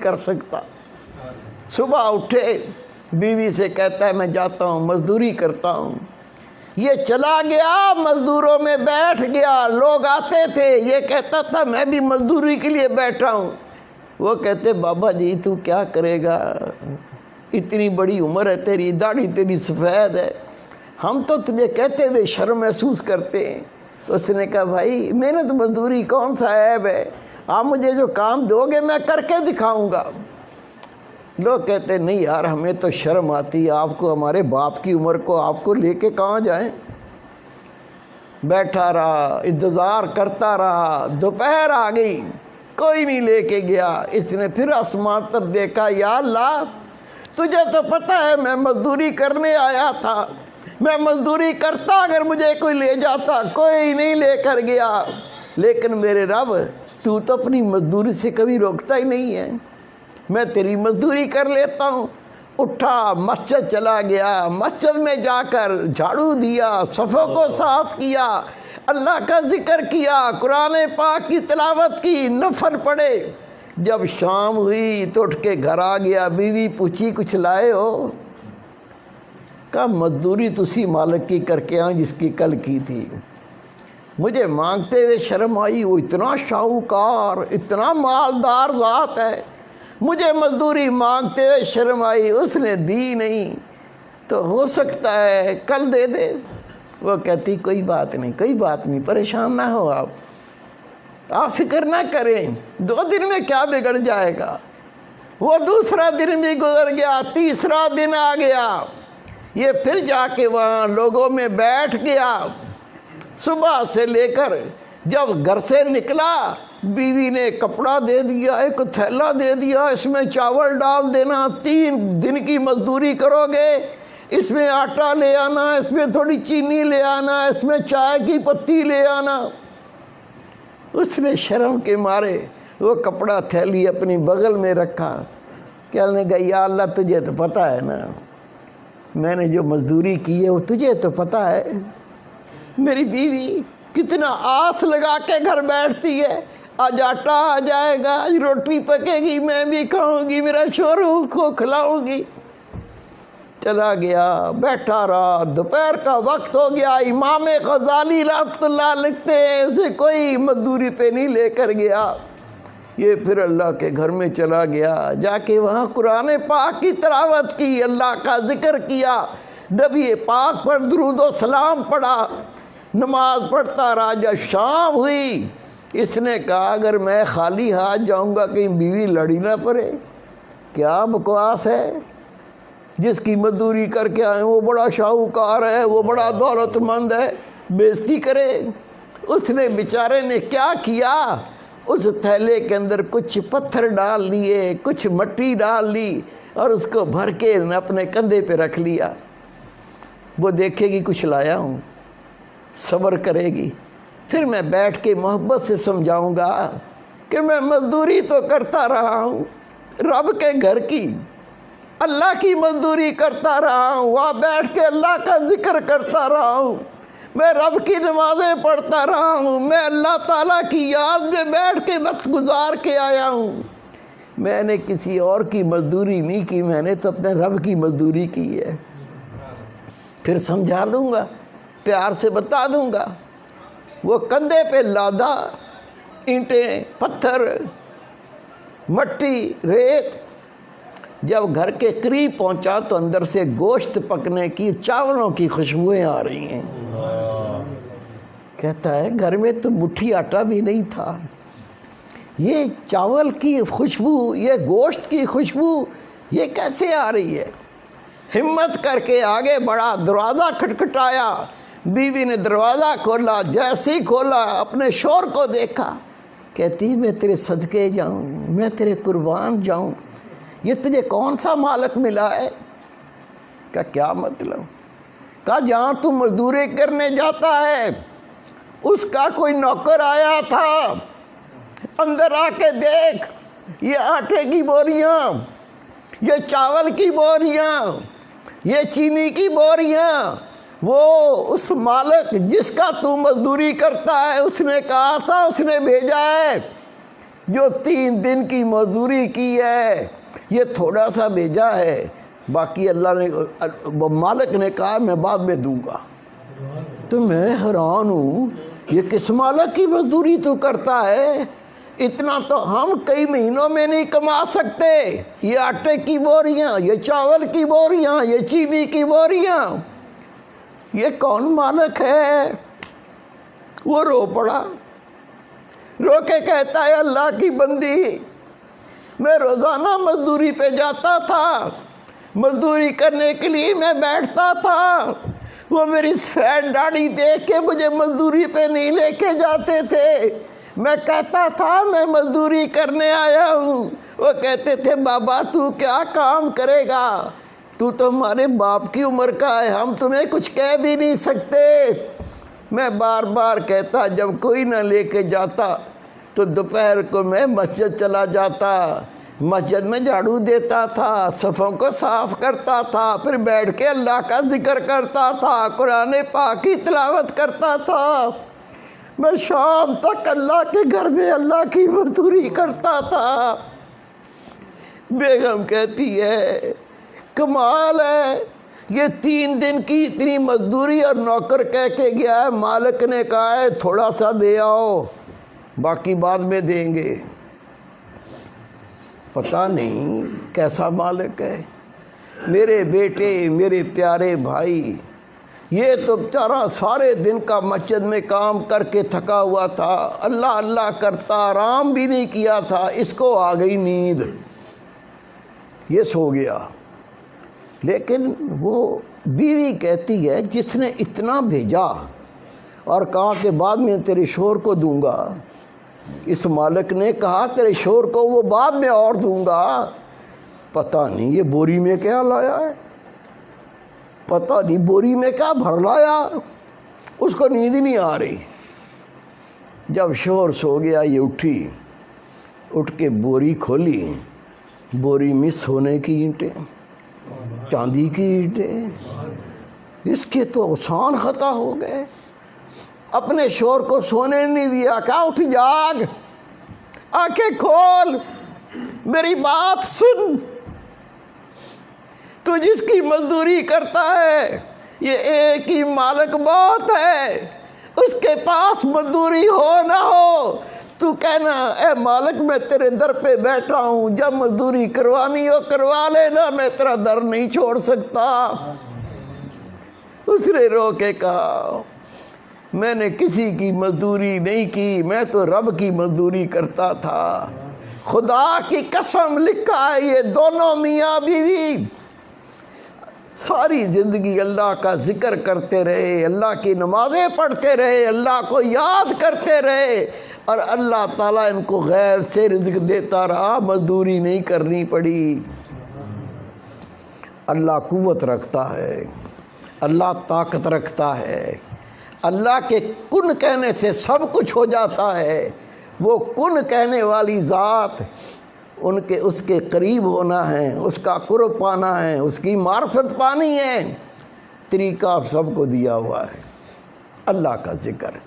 کر سکتا۔ صبح اٹھے، بیوی سے کہتا ہے میں جاتا ہوں مزدوری کرتا ہوں۔ یہ چلا گیا، مزدوروں میں بیٹھ گیا، لوگ آتے تھے، یہ کہتا تھا میں بھی مزدوری کے لیے بیٹھا ہوں۔ وہ کہتے بابا جی تو کیا کرے گا، اتنی بڑی عمر ہے تیری، داڑھی تیری سفید ہے، ہم تو تجھے کہتے ہوئے شرم محسوس کرتے ہیں۔ اس نے کہا بھائی محنت مزدوری کون سا عیب ہے، آپ مجھے جو کام دو گے میں کر کے دکھاؤں گا۔ لوگ کہتے نہیں یار ہمیں تو شرم آتی ہے، آپ کو ہمارے باپ کی عمر کو آپ کو لے کے کہاں جائیں۔ بیٹھا رہا، انتظار کرتا رہا، دوپہر آ گئی، کوئی نہیں لے کے گیا۔ اس نے پھر آسمان پر دیکھا، یا اللہ تجھے تو پتہ ہے میں مزدوری کرنے آیا تھا، میں مزدوری کرتا اگر مجھے کوئی لے جاتا، کوئی نہیں لے کر گیا، لیکن میرے رب تو اپنی مزدوری سے کبھی روکتا ہی نہیں ہے، میں تیری مزدوری کر لیتا ہوں۔ اٹھا مسجد چلا گیا، مسجد میں جا کر جھاڑو دیا، صفوں کو صاف کیا، اللہ کا ذکر کیا، قرآن پاک کی تلاوت کی، نفل پڑھے۔ جب شام ہوئی تو اٹھ کے گھر آ گیا، بیوی پوچھی کچھ لائے ہو؟ کہا مزدوری تسی مالک کی کر کے آؤں جس کی کل کی تھی۔ مجھے مانگتے ہوئے شرم آئی، وہ اتنا شاہوکار اتنا مالدار ذات ہے، مجھے مزدوری مانگتے ہوئے شرم آئی، اس نے دی نہیں، تو ہو سکتا ہے کل دے دے۔ وہ کہتی کوئی بات نہیں، کوئی بات نہیں، پریشان نہ ہو آپ فکر نہ کریں، 2 دن میں کیا بگڑ جائے گا۔ وہ دوسرا دن بھی گزر گیا، تیسرا دن آ گیا، یہ پھر جا کے وہاں لوگوں میں بیٹھ گیا۔ صبح سے لے کر جب گھر سے نکلا، بیوی نے کپڑا دے دیا، ایک تھیلا دے دیا، اس میں چاول ڈال دینا، 3 دن کی مزدوری کرو گے، اس میں آٹا لے آنا، اس میں تھوڑی چینی لے آنا، اس میں چائے کی پتی لے آنا۔ اس نے شرم کے مارے وہ کپڑا تھیلی اپنی بغل میں رکھا، کہنے لگا یا اللہ تجھے تو پتہ ہے نا میں نے جو مزدوری کی ہے وہ تجھے تو پتہ ہے۔ میری بیوی کتنا آس لگا کے گھر بیٹھتی ہے، آج آٹا آ جائے گا، آج روٹی پکے گی، میں بھی کھاؤں گی، میرا شوہر کو کھلاؤں گی۔ چلا گیا، بیٹھا رہا، دوپہر کا وقت ہو گیا، امام غزالی رحمۃ اللہ لکھتے ہیں اسے کوئی مزدوری پہ نہیں لے کر گیا۔ یہ پھر اللہ کے گھر میں چلا گیا، جا کے وہاں قرآن پاک کی تلاوت کی، اللہ کا ذکر کیا، نبی پاک پر درود و سلام پڑھا، نماز پڑھتا رہا۔ جب شام ہوئی اس نے کہا اگر میں خالی ہاتھ جاؤں گا کہیں بیوی لڑی نہ پڑے، کیا بکواس ہے، جس کی مزدوری کر کے آئے وہ بڑا شاہوکار ہے، وہ بڑا دولت مند ہے، بےزتی کرے۔ اس نے بیچارے نے کیا کیا، اس تھیلے کے اندر کچھ پتھر ڈال لیے، کچھ مٹی ڈال لی اور اس کو بھر کے اپنے کندھے پہ رکھ لیا۔ وہ دیکھے گی کچھ لایا ہوں، صبر کرے گی، پھر میں بیٹھ کے محبت سے سمجھاؤں گا کہ میں مزدوری تو کرتا رہا ہوں، رب کے گھر کی، اللہ کی مزدوری کرتا رہا ہوں، وہاں بیٹھ کے اللہ کا ذکر کرتا رہا ہوں، میں رب کی نمازیں پڑھتا رہا ہوں، میں اللہ تعالیٰ کی یاد میں بیٹھ کے وقت گزار کے آیا ہوں، میں نے کسی اور کی مزدوری نہیں کی، میں نے تو اپنے رب کی مزدوری کی ہے۔ پھر سمجھا دوں گا، پیار سے بتا دوں گا۔ وہ کندھے پہ لادا، اینٹیں، پتھر، مٹی، ریت، جب گھر کے قریب پہنچا تو اندر سے گوشت پکنے کی، چاولوں کی خوشبوئیں آ رہی ہیں۔ کہتا ہے گھر میں تو مٹھی آٹا بھی نہیں تھا، یہ چاول کی خوشبو، یہ گوشت کی خوشبو یہ کیسے آ رہی ہے؟ ہمت کر کے آگے بڑھا، دروازہ کھٹکھٹایا، بیوی نے دروازہ کھولا، جیسے ہی کھولا اپنے شوہر کو دیکھا، کہتی میں تیرے صدقے جاؤں، میں تیرے قربان جاؤں، یہ تجھے کون سا مالک ملا ہے؟ کہا کیا مطلب؟ کہا جہاں تو مزدوری کرنے جاتا ہے اس کا کوئی نوکر آیا تھا، اندر آ کے دیکھ، یہ آٹے کی بوریاں، یہ چاول کی بوریاں، یہ چینی کی بوریاں، وہ اس مالک جس کا تو مزدوری کرتا ہے اس نے کہا تھا، اس نے بھیجا ہے جو 3 دن کی مزدوری کی ہے یہ تھوڑا سا بھیجا ہے، باقی اللہ نے مالک نے کہا میں بعد میں دوں گا۔ تو میں حیران ہوں، یہ کس مالک کی مزدوری تو کرتا ہے؟ اتنا تو ہم کئی مہینوں میں نہیں کما سکتے۔ یہ آٹے کی بوریاں، یہ چاول کی بوریاں، یہ چینی کی بوریاں، یہ کون مالک ہے؟ وہ رو پڑا، رو کے کہتا ہے اللہ کی بندی، میں روزانہ مزدوری پہ جاتا تھا، مزدوری کرنے کے لیے میں بیٹھتا تھا، وہ میری سفید داڑھی دیکھ کے مجھے مزدوری پہ نہیں لے کے جاتے تھے۔ میں کہتا تھا میں مزدوری کرنے آیا ہوں، وہ کہتے تھے بابا تو کیا کام کرے گا، تو ہمارے باپ کی عمر کا ہے، ہم تمہیں کچھ کہہ بھی نہیں سکتے۔ میں بار بار کہتا جب کوئی نہ لے کے جاتا تو دوپہر کو میں مسجد چلا جاتا، مسجد میں جھاڑو دیتا تھا، صفوں کو صاف کرتا تھا، پھر بیٹھ کے اللہ کا ذکر کرتا تھا، قرآن پاک کی تلاوت کرتا تھا، میں شام تک اللہ کے گھر میں اللہ کی مزدوری کرتا تھا۔ بیگم کہتی ہے کمال ہے، یہ 3 دن کی اتنی مزدوری اور نوکر کہہ کے گیا ہے، مالک نے کہا ہے تھوڑا سا دے آؤ، باقی بعد میں دیں گے۔ پتہ نہیں کیسا مالک ہے۔ میرے بیٹے، میرے پیارے بھائی، یہ تو بیچارہ سارے دن کا مسجد میں کام کر کے تھکا ہوا تھا، اللہ اللہ کرتا، آرام بھی نہیں کیا تھا، اس کو آ گئی نیند، یہ سو گیا۔ لیکن وہ بیوی کہتی ہے جس نے اتنا بھیجا اور کہا کہ بعد میں تیرے شوہر کو دوں گا، اس مالک نے کہا تیرے شوہر کو وہ بعد میں اور دوں گا، پتہ نہیں یہ بوری میں کیا لایا ہے، پتہ نہیں بوری میں کیا بھر لایا، اس کو نیند ہی نہیں آ رہی۔ جب شوہر سو گیا یہ اٹھی، اٹھ کے بوری کھولی، بوری میں سونے کی اینٹیں، چاندی کی اینٹیں، اس کے تو آسان خطا ہو گئے۔ اپنے شوہر کو سونے نہیں دیا، کہا اٹھ جاگ، آنکھیں کھول، میری بات سن، تو جس کی مزدوری کرتا ہے یہ ایک ہی مالک بہت ہے، اس کے پاس مزدوری ہو نہ ہو تو کہنا اے مالک میں تیرے در پہ بیٹھا ہوں، جب مزدوری کروانی ہو کروا لینا، میں تیرا در نہیں چھوڑ سکتا۔ اس نے رو کے کہا میں نے کسی کی مزدوری نہیں کی، میں تو رب کی مزدوری کرتا تھا، خدا کی قسم لکھا ہے یہ دونوں میاں بیوی ساری زندگی اللہ کا ذکر کرتے رہے، اللہ کی نمازیں پڑھتے رہے، اللہ کو یاد کرتے رہے، اور اللہ تعالیٰ ان کو غیب سے رزق دیتا رہا، مزدوری نہیں کرنی پڑی۔ اللہ قوت رکھتا ہے، اللہ طاقت رکھتا ہے، اللہ کے کن کہنے سے سب کچھ ہو جاتا ہے۔ وہ کن کہنے والی ذات، اس کے قریب ہونا ہے، اس کا قرب پانا ہے، اس کی معرفت پانی ہے، طریقہ سب کو دیا ہوا ہے، اللہ کا ذکر۔